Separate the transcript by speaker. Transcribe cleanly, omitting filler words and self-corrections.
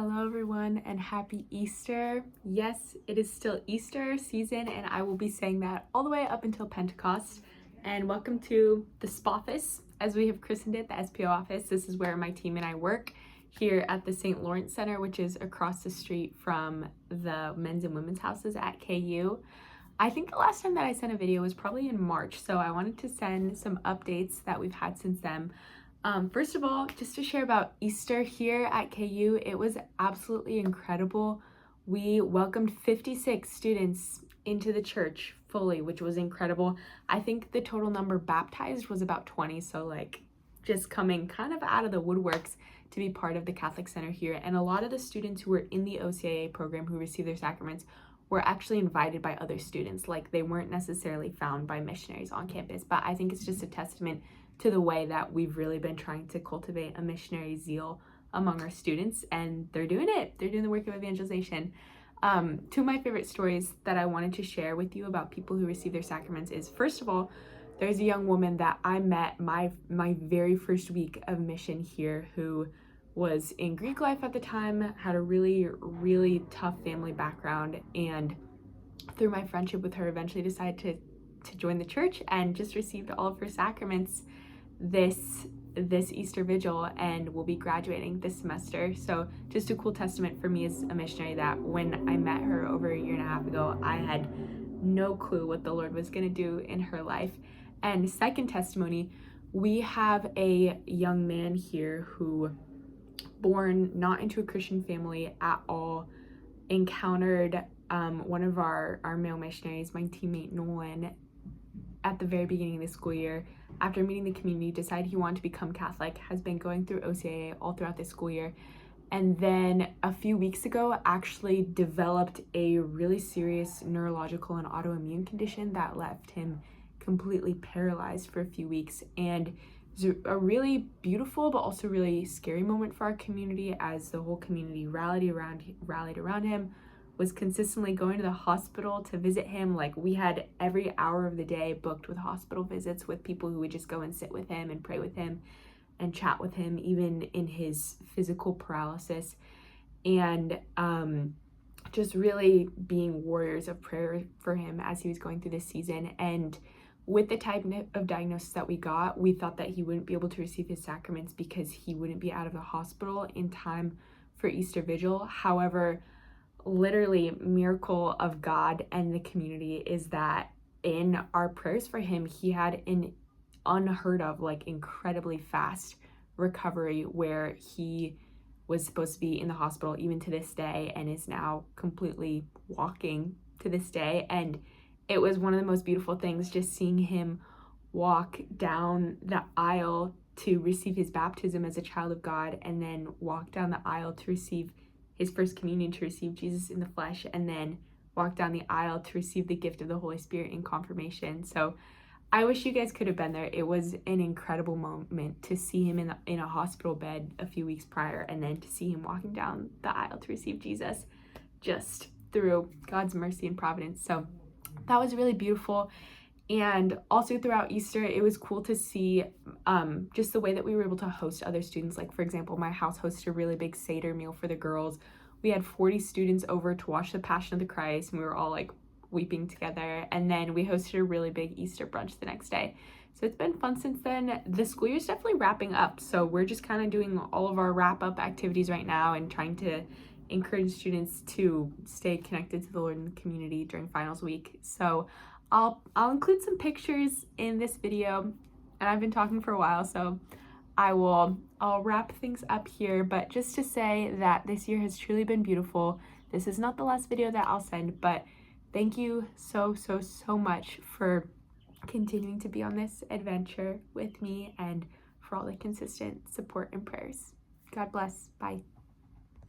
Speaker 1: Hello everyone and happy Easter. Yes, it is still Easter season and I will be saying that all the way up until Pentecost. And welcome to the SPOFfice, as we have christened it, the SPO office. This is where my team and I work here at the St. Lawrence Center, which is across the street from the men's and women's houses at KU. I think the last time that I sent a video was probably in March, so I wanted to send some updates that we've had since then. First of all, just to share about Easter here at KU, it was absolutely incredible. We welcomed 56 students into the church fully, which was incredible. I think the total number baptized was about 20, so just coming kind of out of the woodworks to be part of the Catholic Center here. And a lot of the students who were in the OCIA program who received their sacraments were actually invited by other students. Like, they weren't necessarily found by missionaries on campus, but I think it's just a testament to the way that we've really been trying to cultivate a missionary zeal among our students, and they're doing it. They're doing the work of evangelization. Two of my favorite stories that I wanted to share with you about people who receive their sacraments is, first of all, there's a young woman that I met my very first week of mission here who was in Greek life at the time, had a really tough family background, and through my friendship with her eventually decided to join the church and just received all of her sacraments this Easter vigil and will be graduating this semester. So just a cool testament for me as a missionary that when I met her over a year and a half ago, I had no clue what the Lord was going to do in her life. And second testimony, we have a young man here who, born not into a Christian family at all, encountered one of our male missionaries, my teammate Nolan, at the very beginning of the school year. After meeting the community, decided he wanted to become Catholic, has been going through OCIA all throughout the school year, and then a few weeks ago actually developed a really serious neurological and autoimmune condition that left him completely paralyzed for a few weeks. And it was a really beautiful but also really scary moment for our community, as the whole community rallied around him, was consistently going to the hospital to visit him. Like, we had every hour of the day booked with hospital visits with people who would just go and sit with him and pray with him and chat with him, even in his physical paralysis. And just really being warriors of prayer for him as he was going through this season. And with the type of diagnosis that we got, we thought that he wouldn't be able to receive his sacraments because he wouldn't be out of the hospital in time for Easter Vigil. However, literally miracle of God and the community is that in our prayers for him, he had an unheard of, incredibly fast recovery, where he was supposed to be in the hospital even to this day and is now completely walking to this day. And it was one of the most beautiful things, just seeing him walk down the aisle to receive his baptism as a child of God, and then walk down the aisle to receive his first communion, to receive Jesus in the flesh, and then walk down the aisle to receive the gift of the Holy Spirit in confirmation. So I wish you guys could have been there. It was an incredible moment to see him in a hospital bed a few weeks prior, and then to see him walking down the aisle to receive Jesus, just through God's mercy and providence. So that was really beautiful. And also throughout Easter, it was cool to see just the way that we were able to host other students. Like, for example, my house hosted a really big Seder meal for the girls. We had 40 students over to watch the Passion of the Christ, and we were all weeping together. And then we hosted a really big Easter brunch the next day. So it's been fun since then. The school year's definitely wrapping up, so we're just kind of doing all of our wrap-up activities right now and trying to encourage students to stay connected to the Lord and the community during finals week. So I'll include some pictures in this video, and I've been talking for a while, so I'll wrap things up here. But just to say that this year has truly been beautiful. This is not the last video that I'll send, but thank you so much for continuing to be on this adventure with me and for all the consistent support and prayers. God bless. Bye.